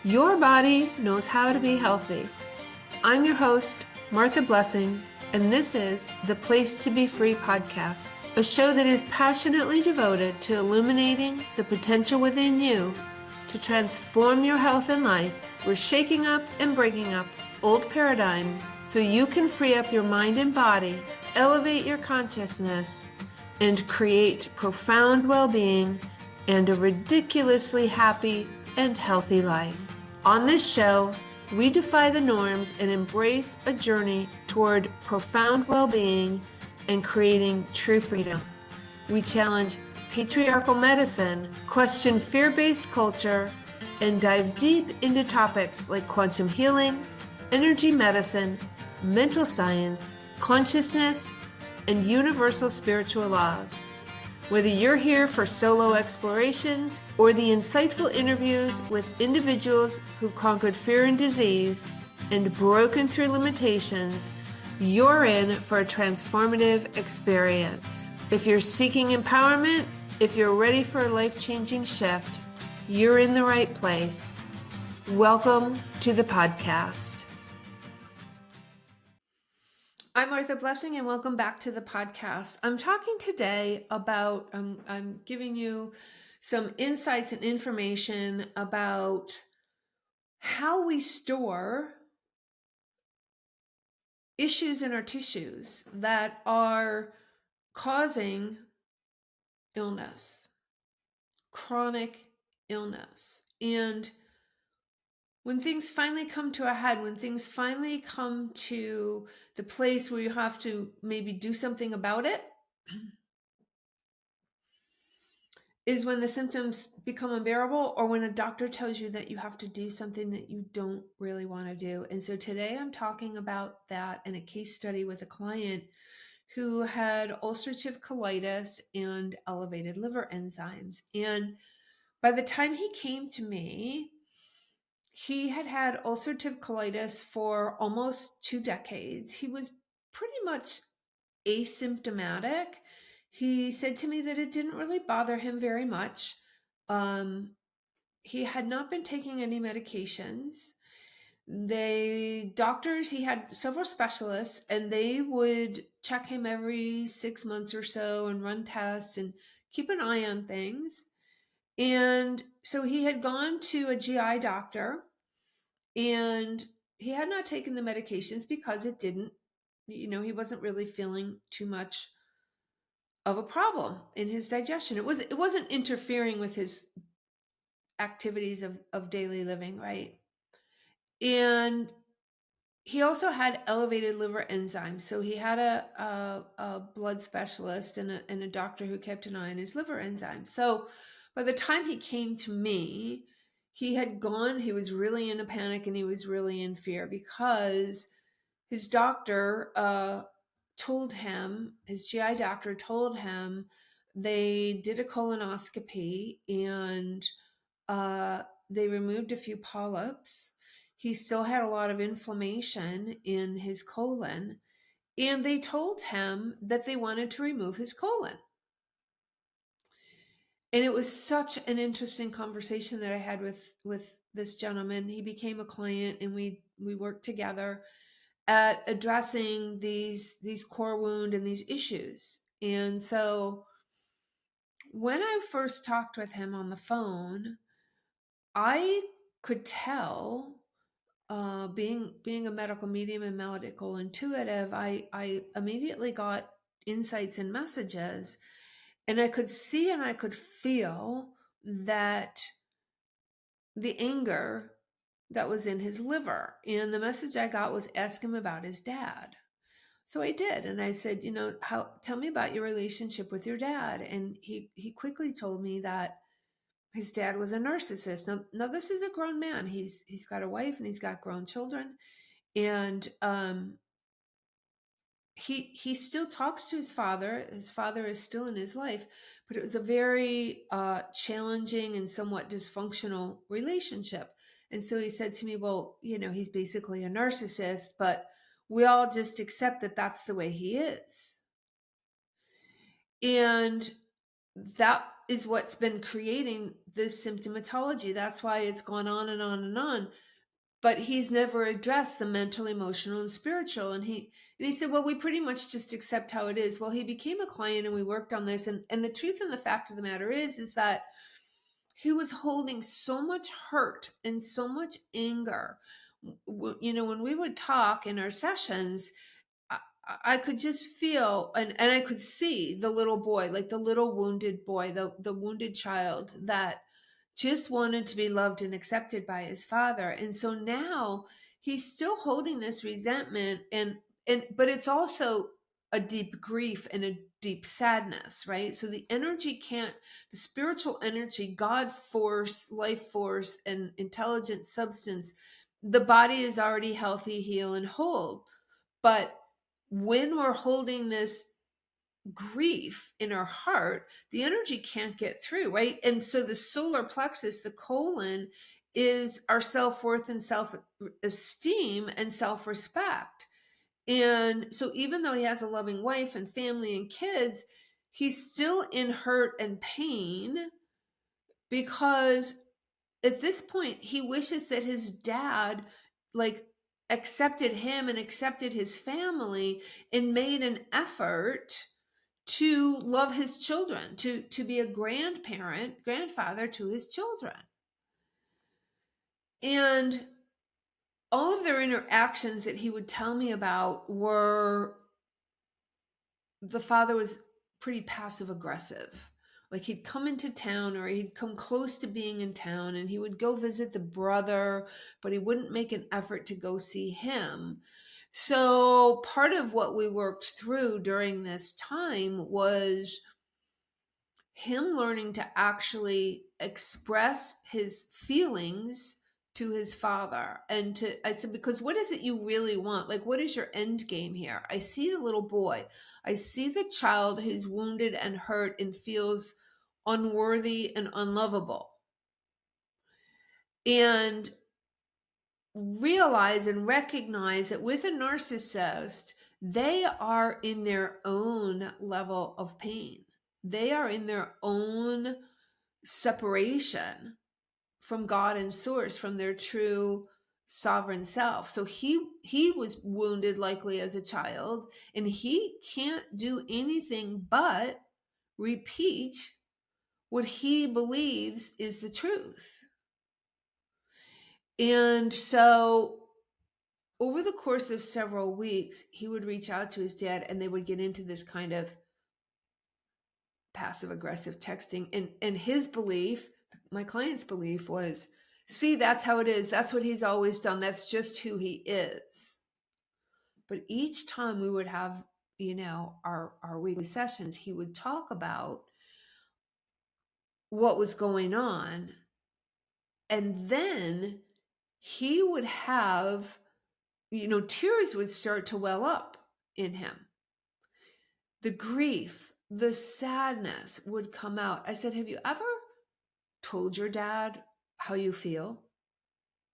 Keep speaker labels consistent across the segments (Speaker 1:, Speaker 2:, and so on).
Speaker 1: Your body knows how to be healthy. I'm your host, Martha Blessing, and this is the Place to Be Free podcast, a show that is passionately devoted to illuminating the potential within you to transform your health and life. We're shaking up and breaking up old paradigms so you can free up your mind and body, elevate your consciousness, and create profound well-being and a ridiculously happy and healthy life. On this show, we defy the norms and embrace a journey toward profound well-being and creating true freedom. We challenge patriarchal medicine, question fear-based culture, and dive deep into topics like quantum healing, energy medicine, mental science, consciousness, and universal spiritual laws. Whether you're here for solo explorations or the insightful interviews with individuals who've conquered fear and disease and broken through limitations, you're in for a transformative experience. If you're seeking empowerment, if you're ready for a life-changing shift, you're in the right place. Welcome to the podcast. I'm Martha Blessing, and welcome back to the podcast. I'm talking today about, I'm giving you some insights and information about how we store issues in our tissues that are causing illness, chronic illness. And when things finally come to a head, when things finally come to the place where you have to maybe do something about it, is when the symptoms become unbearable or when a doctor tells you that you have to do something that you don't really want to do. And so today I'm talking about that in a case study with a client who had ulcerative colitis and elevated liver enzymes. And by the time he came to me, he had had ulcerative colitis for almost 2 decades. He was pretty much asymptomatic. He said to me that it didn't really bother him very much. He had not been taking any medications. He had several specialists, and they would check him every 6 months or so and run tests and keep an eye on things. And so he had gone to a GI doctor, and he had not taken the medications because it didn't, he wasn't really feeling too much of a problem in his digestion. It wasn't interfering with his activities of daily living, right? And he also had elevated liver enzymes. So he had a blood specialist and a doctor who kept an eye on his liver enzymes. So by the time he came to me, he was really in a panic and he was really in fear because his doctor his GI doctor told him they did a colonoscopy and they removed a few polyps. He still had a lot of inflammation in his colon, and they told him that they wanted to remove his colon. And it was such an interesting conversation that I had with this gentleman. He became a client, and we worked together at addressing these core wound and these issues. And so when I first talked with him on the phone, I could tell, being a medical medium and medical intuitive, I immediately got insights and messages, and I could see and I could feel that the anger that was in his liver. And the message I got was, ask him about his dad. So I did. And I said, tell me about your relationship with your dad. And he quickly told me that his dad was a narcissist. Now this is a grown man. He's got a wife and he's got grown children. And he still talks to his father. His father is still in his life, but it was a very challenging and somewhat dysfunctional relationship. And so he said to me, well, he's basically a narcissist, but we all just accept that that's the way he is. And that is what's been creating this symptomatology. That's why it's gone on and on and on. But he's never addressed the mental, emotional, and spiritual. And he said, well, we pretty much just accept how it is. Well, he became a client and we worked on this. And the truth and the fact of the matter is that he was holding so much hurt and so much anger. When we would talk in our sessions, I could just feel and I could see the little boy, like the little wounded boy, the wounded child that just wanted to be loved and accepted by his father. And so now he's still holding this resentment but it's also a deep grief and a deep sadness, right? So the spiritual energy, God force, life force, and intelligent substance, the body is already healthy, heal, and whole. But when we're holding this grief in our heart, the energy can't get through, right? And so the solar plexus, the colon, is our self-worth and self-esteem and self-respect. And so even though he has a loving wife and family and kids, he's still in hurt and pain because at this point he wishes that his dad accepted him and accepted his family and made an effort to love his children, to be a grandfather to his children. And all of their interactions that he would tell me about were, the father was pretty passive aggressive. Like he'd come into town or he'd come close to being in town and he would go visit the brother, but he wouldn't make an effort to go see him. So part of what we worked through during this time was him learning to actually express his feelings to his father. I said, because what is it you really want? Like, what is your end game here? I see the little boy. I see the child who's wounded and hurt and feels unworthy and unlovable. And realize and recognize that with a narcissist, they are in their own level of pain. They are in their own separation from God and source, from their true sovereign self. So he was wounded likely as a child, and he can't do anything but repeat what he believes is the truth. And so over the course of several weeks, he would reach out to his dad and they would get into this kind of passive aggressive texting. And his belief, my client's belief, was, see, that's how it is. That's what he's always done. That's just who he is. But each time we would have, our weekly sessions, he would talk about what was going on. And then he would have, tears would start to well up in him. The grief, the sadness would come out. I said, have you ever told your dad how you feel?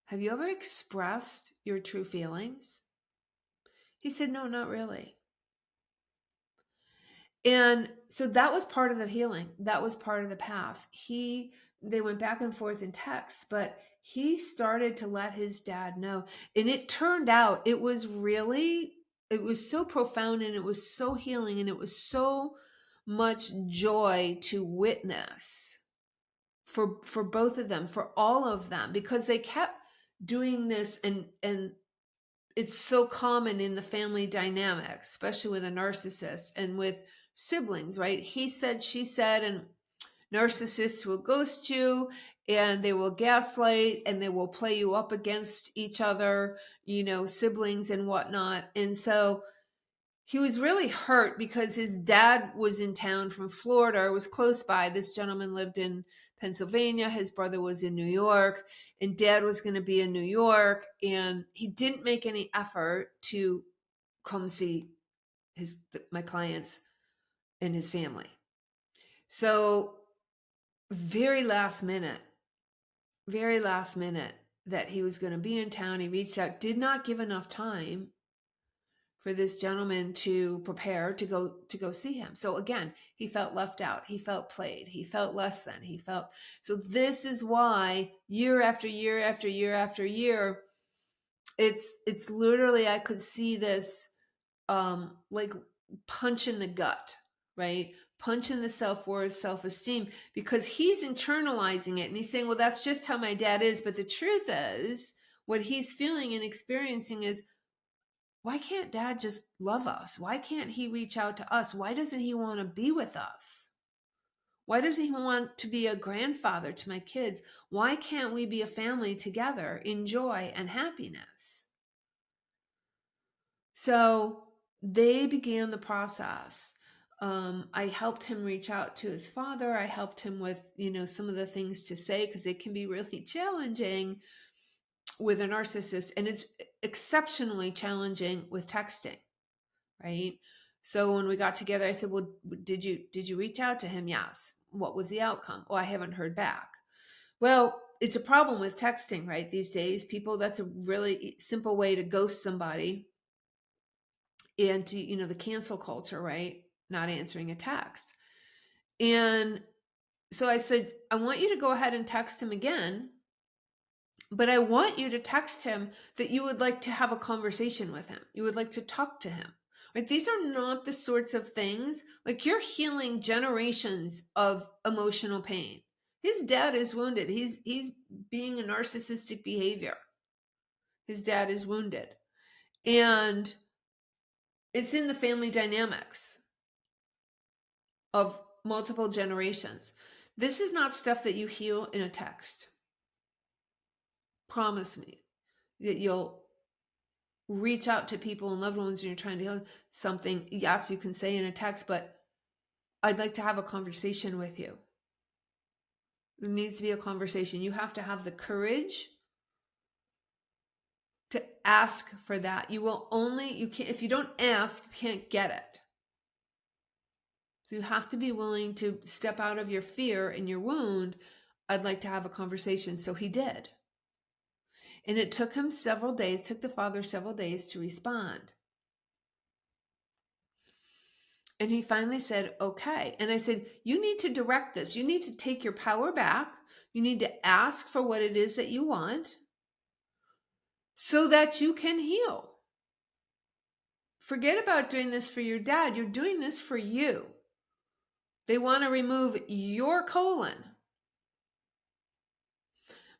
Speaker 1: Have you ever expressed your true feelings? He said, no, not really. And so that was part of the healing. That was part of the path. They went back and forth in texts, but he started to let his dad know. And it turned out it was so profound and it was so healing and it was so much joy to witness for both of them, for all of them, because they kept doing this and it's so common in the family dynamic, especially with a narcissist and with siblings, right? He said, she said, and narcissists will ghost you and they will gaslight and they will play you up against each other, siblings and whatnot. And so he was really hurt because his dad was in town from Florida, was close by. This gentleman lived in Pennsylvania. His brother was in New York, and dad was going to be in New York. And he didn't make any effort to come see my clients and his family. So very last minute that he was going to be in town, he reached out, did not give enough time for this gentleman to prepare to go see him. So again, he felt left out. He felt played. He felt less than. So this is why year after year after year after year, it's literally, I could see this like punch in the gut, right? Punch in the self-worth, self-esteem, because he's internalizing it and he's saying, well, that's just how my dad is. But the truth is, what he's feeling and experiencing is, why can't dad just love us? Why can't he reach out to us? Why doesn't he want to be with us? Why doesn't he want to be a grandfather to my kids? Why can't we be a family together in joy and happiness? So they began the process. I helped him reach out to his father. I helped him with, some of the things to say, because it can be really challenging with a narcissist, and it's exceptionally challenging with texting, right? So when we got together, I said, well, did you reach out to him? Yes. What was the outcome? Oh, I haven't heard back. Well, it's a problem with texting, right? These days, people, that's a really simple way to ghost somebody, and to, the cancel culture, right? Not answering a text. And so I said, I want you to go ahead and text him again, but I want you to text him that you would like to have a conversation with him. You would like to talk to him. Right? These are not the sorts of things, like, you're healing generations of emotional pain. His dad is wounded. He's being a narcissistic behavior. His dad is wounded. And it's in the family dynamics of multiple generations. This is not stuff that you heal in a text. Promise me that you'll reach out to people and loved ones and you're trying to heal something. Yes, you can say in a text, but I'd like to have a conversation with you. There needs to be a conversation. You have to have the courage to ask for that. You can't, if you don't ask, you can't get it. So you have to be willing to step out of your fear and your wound. I'd like to have a conversation. So he did. And it took him took the father several days to respond. And he finally said, okay. And I said, you need to direct this. You need to take your power back. You need to ask for what it is that you want so that you can heal. Forget about doing this for your dad. You're doing this for you. They want to remove your colon.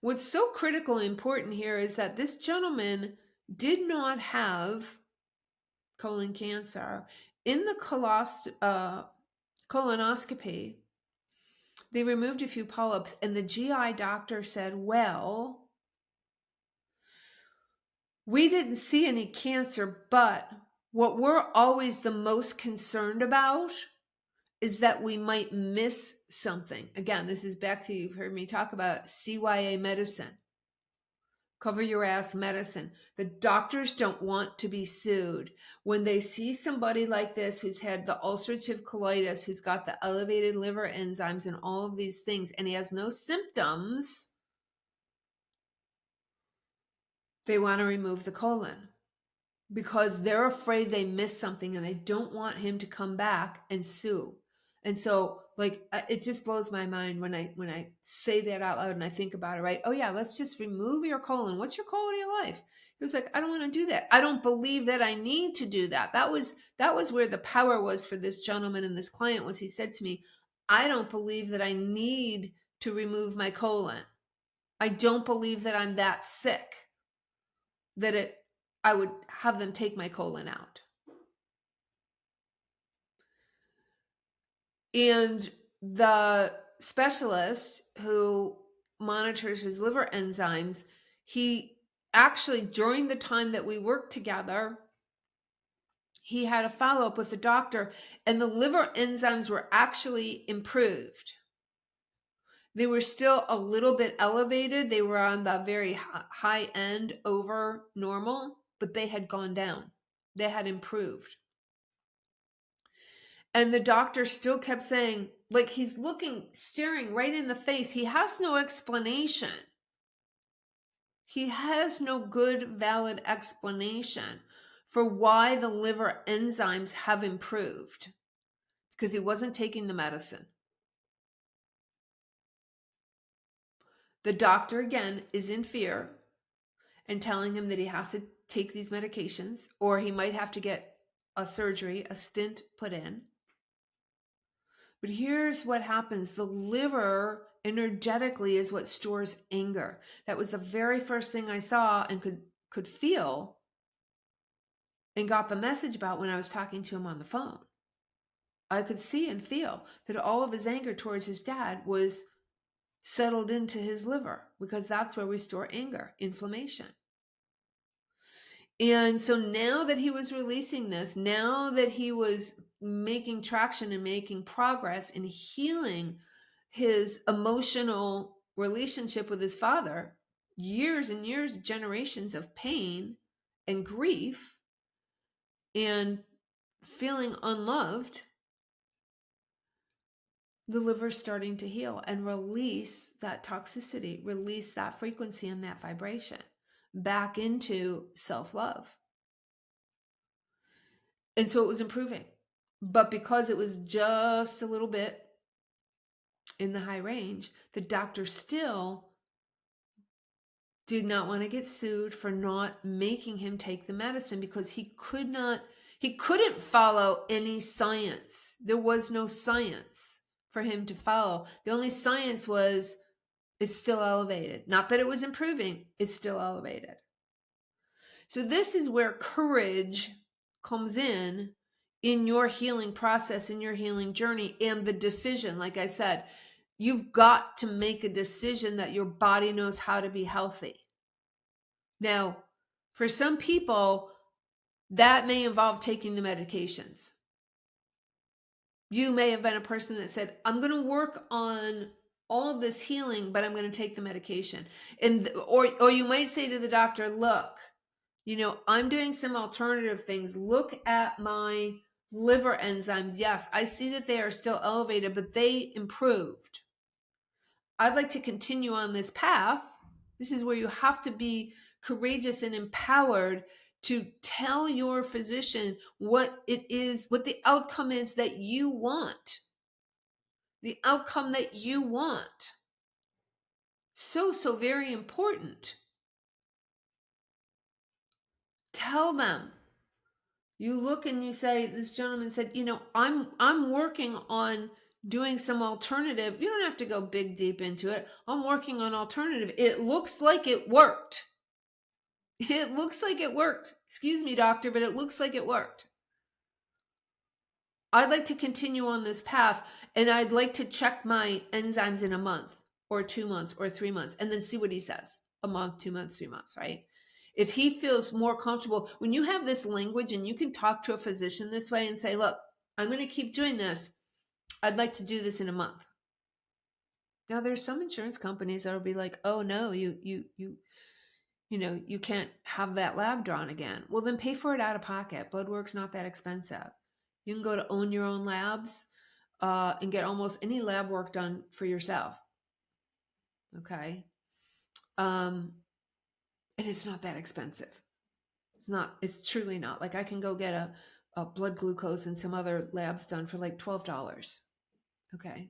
Speaker 1: What's so critically important here is that this gentleman did not have colon cancer. In the colonoscopy, they removed a few polyps, and the GI doctor said, well, we didn't see any cancer, but what we're always the most concerned about is that we might miss something. Again, this is back to, you've heard me talk about CYA medicine. Cover your ass medicine. The doctors don't want to be sued. When they see somebody like this who's had the ulcerative colitis, who's got the elevated liver enzymes and all of these things, and he has no symptoms, they want to remove the colon because they're afraid they missed something and they don't want him to come back and sue. And so, like, it just blows my mind when I say that out loud and I think about it, right? Oh yeah, let's just remove your colon. What's your quality of life? He was like, I don't want to do that. I don't believe that I need to do that. That was where the power was for this gentleman and this client, was he said to me, I don't believe that I need to remove my colon. I don't believe that I'm that sick that I would have them take my colon out. And the specialist who monitors his liver enzymes, he actually, during the time that we worked together, he had a follow-up with the doctor, and the liver enzymes were actually improved. They were still a little bit elevated. They were on the very high end over normal, but they had gone down. They had improved. And the doctor still kept saying, like, he's staring right in the face. He has no explanation. He has no good, valid explanation for why the liver enzymes have improved, because he wasn't taking the medicine. The doctor, again, is in fear and telling him that he has to take these medications, or he might have to get a surgery, a stent put in. But here's what happens. The liver energetically is what stores anger. That was the very first thing I saw and could feel and got the message about when I was talking to him on the phone. I could see and feel that all of his anger towards his dad was settled into his liver, because that's where we store anger, inflammation. And so now that he was releasing this, now that he was making traction and making progress in healing his emotional relationship with his father, years and years, generations of pain and grief and feeling unloved, the liver's starting to heal and release that toxicity, release that frequency and that vibration back into self-love. And so it was improving. But because it was just a little bit in the high range, the doctor still did not want to get sued for not making him take the medicine, because he couldn't follow any science. There was no science for him to follow. The only science was it's still elevated. Not that it was improving, it's still elevated. So this is where courage comes in your healing process, in your healing journey, and the decision. Like I said, you've got to make a decision that your body knows how to be healthy. Now, for some people, that may involve taking the medications. You may have been a person that said, I'm going to work on all of this healing, but I'm going to take the medication. Or you might say to the doctor, look, I'm doing some alternative things. Look at my liver enzymes. Yes, I see that they are still elevated, but they improved. I'd like to continue on this path. This is where you have to be courageous and empowered to tell your physician what it is, what the outcome is that you want. The outcome that you want. So very important. Tell them. You look and you say, this gentleman said, I'm working on doing some alternative. You don't have to go big deep into it. I'm working on alternative. It looks like it worked. It looks like it worked. Excuse me, doctor, but it looks like it worked. I'd like to continue on this path, and I'd like to check my enzymes in a month or 2 months or 3 months, and then see what he says. A month, 2 months, 3 months, right? If he feels more comfortable, when you have this language and you can talk to a physician this way and say, look, I'm going to keep doing this. I'd like to do this in a month. Now, there's some insurance companies that will be like, oh no, you can't have that lab drawn again. Well, then pay for it out of pocket. Blood work's not that expensive. You can go to Own Your Own Labs and get almost any lab work done for yourself. Okay. And it's not that expensive. It's truly not. Like, I can go get a blood glucose and some other labs done for like $12. Okay.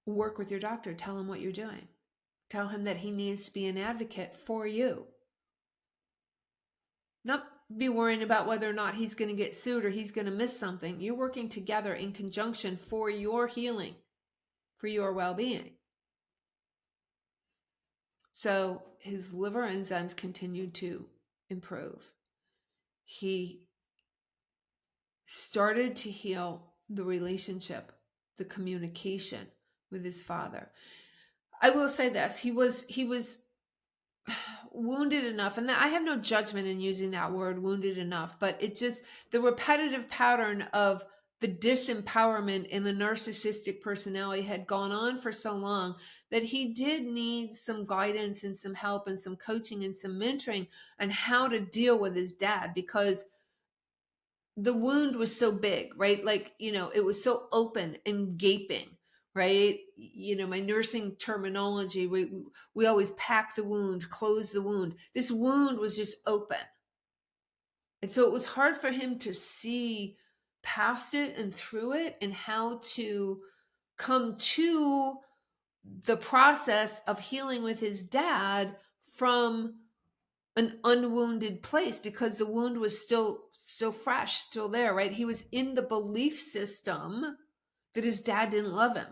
Speaker 1: Work with your doctor. Tell him what you're doing. Tell him that he needs to be an advocate for you. Not be worrying about whether or not he's going to get sued or he's going to miss something. You're working together in conjunction for your healing, for your well-being. So his liver enzymes continued to improve. He started to heal the relationship, the communication with his father. I will say this, he was wounded enough, and I have no judgment in using that word, wounded enough, but it just, the repetitive pattern of the disempowerment in the narcissistic personality had gone on for so long that he did need some guidance and some help and some coaching and some mentoring on how to deal with his dad, because the wound was so big, right? Like, it was so open and gaping right? My nursing terminology, we always pack the wound, close the wound. This wound was just open. And so it was hard for him to see past it and through it, and how to come to the process of healing with his dad from an unwounded place, because the wound was still fresh, still there, right? He was in the belief system that his dad didn't love him.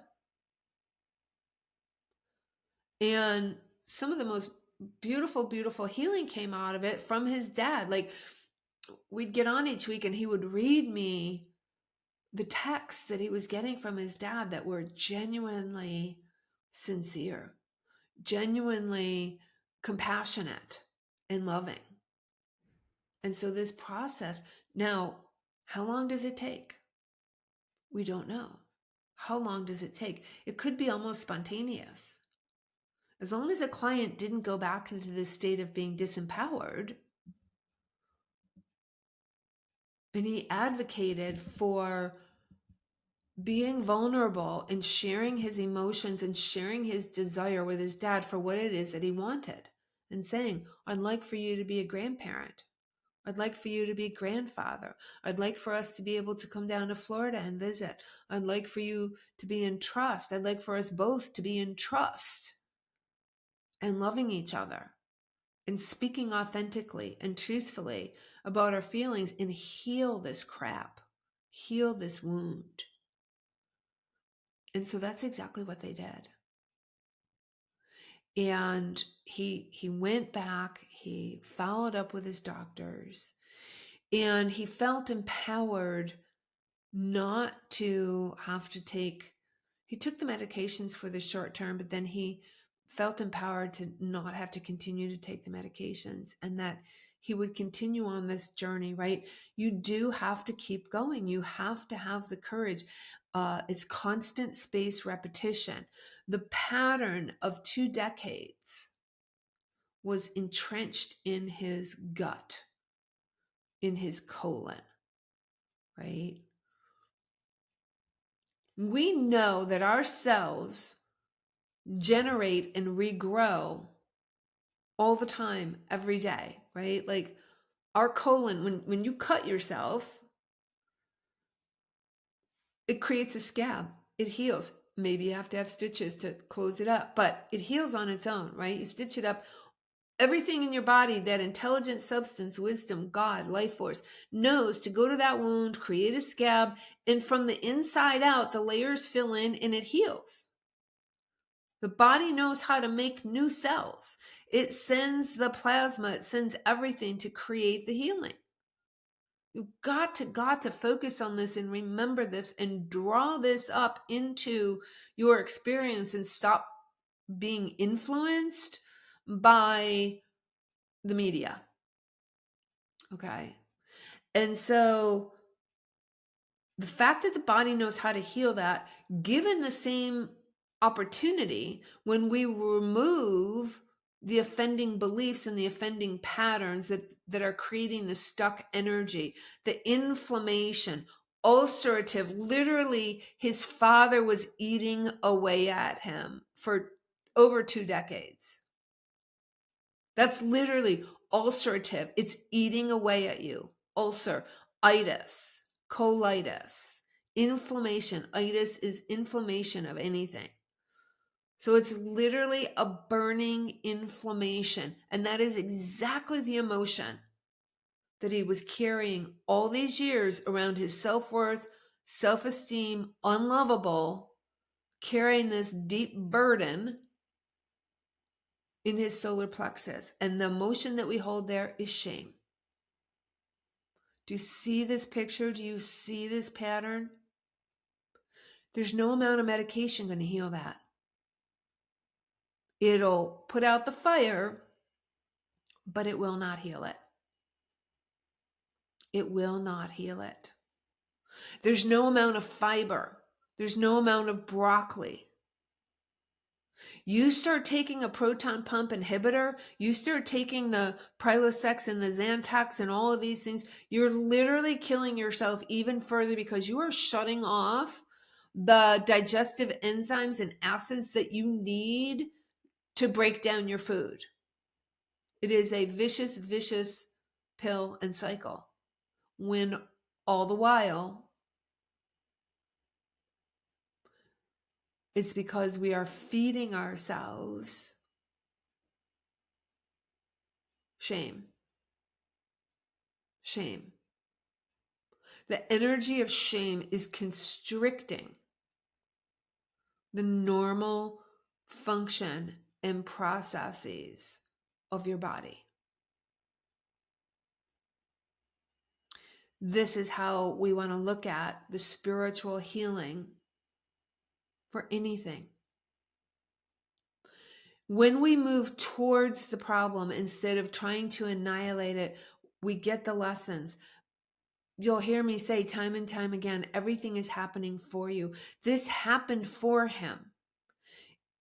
Speaker 1: And some of the most beautiful, beautiful healing came out of it from his dad. Like, we'd get on each week and he would read me the texts that he was getting from his dad that were genuinely sincere, genuinely compassionate and loving. And so this process, now, how long does it take? We don't know. How long does it take? It could be almost spontaneous. As long as the client didn't go back into this state of being disempowered, and he advocated for being vulnerable and sharing his emotions and sharing his desire with his dad for what it is that he wanted, and saying, I'd like for you to be a grandparent. I'd like for you to be a grandfather. I'd like for us to be able to come down to Florida and visit. I'd like for you to be in trust. I'd like for us both to be in trust and loving each other and speaking authentically and truthfully about our feelings, and heal this crap, heal this wound. And so that's exactly what they did. And he went back, he followed up with his doctors, and he felt empowered not to have to he took the medications for the short term, but then he felt empowered to not have to continue to take the medications, and that he would continue on this journey, right? You do have to keep going. You have to have the courage. It's constant space repetition. The pattern of 2 decades was entrenched in his gut, in his colon, right? We know that our cells generate and regrow all the time, every day, right? Like, our colon, when you cut yourself, it creates a scab. It heals. Maybe you have to have stitches to close it up, but it heals on its own, right? You stitch it up. Everything in your body, that intelligent substance, wisdom, God, life force, knows to go to that wound, create a scab, and from the inside out, the layers fill in and it heals. The body knows how to make new cells. It sends the plasma, it sends everything to create the healing. You've got to focus on this and remember this and draw this up into your experience, and stop being influenced by the media. Okay. And so the fact that the body knows how to heal that, given the same opportunity, when we remove the offending beliefs and the offending patterns that are creating the stuck energy, the inflammation, ulcerative, literally his father was eating away at him for over 2 decades. That's literally ulcerative. It's eating away at you. Ulcer, itis, colitis, inflammation. Itis is inflammation of anything. So it's literally a burning inflammation. And that is exactly the emotion that he was carrying all these years around his self-worth, self-esteem, unlovable, carrying this deep burden in his solar plexus. And the emotion that we hold there is shame. Do you see this picture? Do you see this pattern? There's no amount of medication going to heal that. It'll put out the fire, but it will not heal it. It will not heal it. There's no amount of fiber. There's no amount of broccoli. You start taking a proton pump inhibitor, you start taking the Prilosec and the Zantac and all of these things, you're literally killing yourself even further, because you are shutting off the digestive enzymes and acids that you need to break down your food. It is a vicious, vicious pill and cycle, when all the while it's because we are feeding ourselves shame. Shame. The energy of shame is constricting the normal function and processes of your body. This is how we want to look at the spiritual healing for anything. When we move towards the problem instead of trying to annihilate it, we get the lessons. You'll hear me say time and time again, everything is happening for you. This happened for him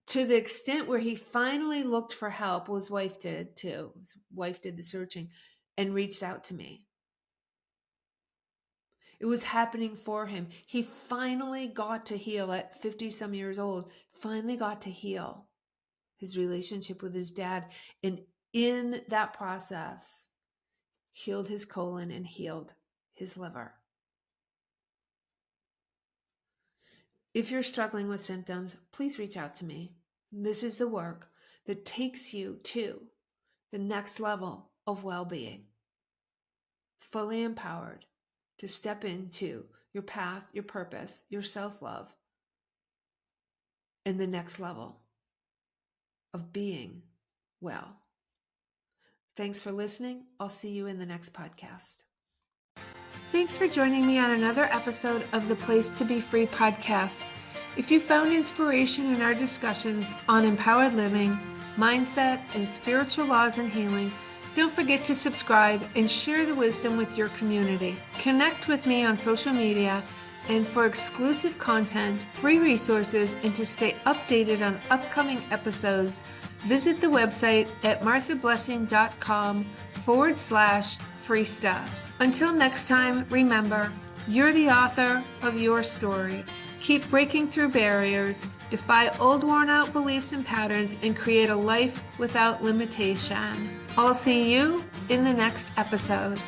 Speaker 1: to the extent where he finally looked for help. Well, his wife did too. His wife did the searching and reached out to me. It was happening for him. He finally got to heal at 50 some years old, finally got to heal his relationship with his dad. And in that process, healed his colon and healed his liver. If you're struggling with symptoms, please reach out to me. This is the work that takes you to the next level of well-being. Fully empowered to step into your path, your purpose, your self-love, and the next level of being well. Thanks for listening. I'll see you in the next podcast. Thanks for joining me on another episode of the Place to Be Free podcast. If you found inspiration in our discussions on empowered living, mindset, and spiritual laws and healing, don't forget to subscribe and share the wisdom with your community. Connect with me on social media, and for exclusive content, free resources, and to stay updated on upcoming episodes, visit the website at marthablessing.com/free stuff. Until next time, remember, you're the author of your story. Keep breaking through barriers, defy old worn-out beliefs and patterns, and create a life without limitation. I'll see you in the next episode.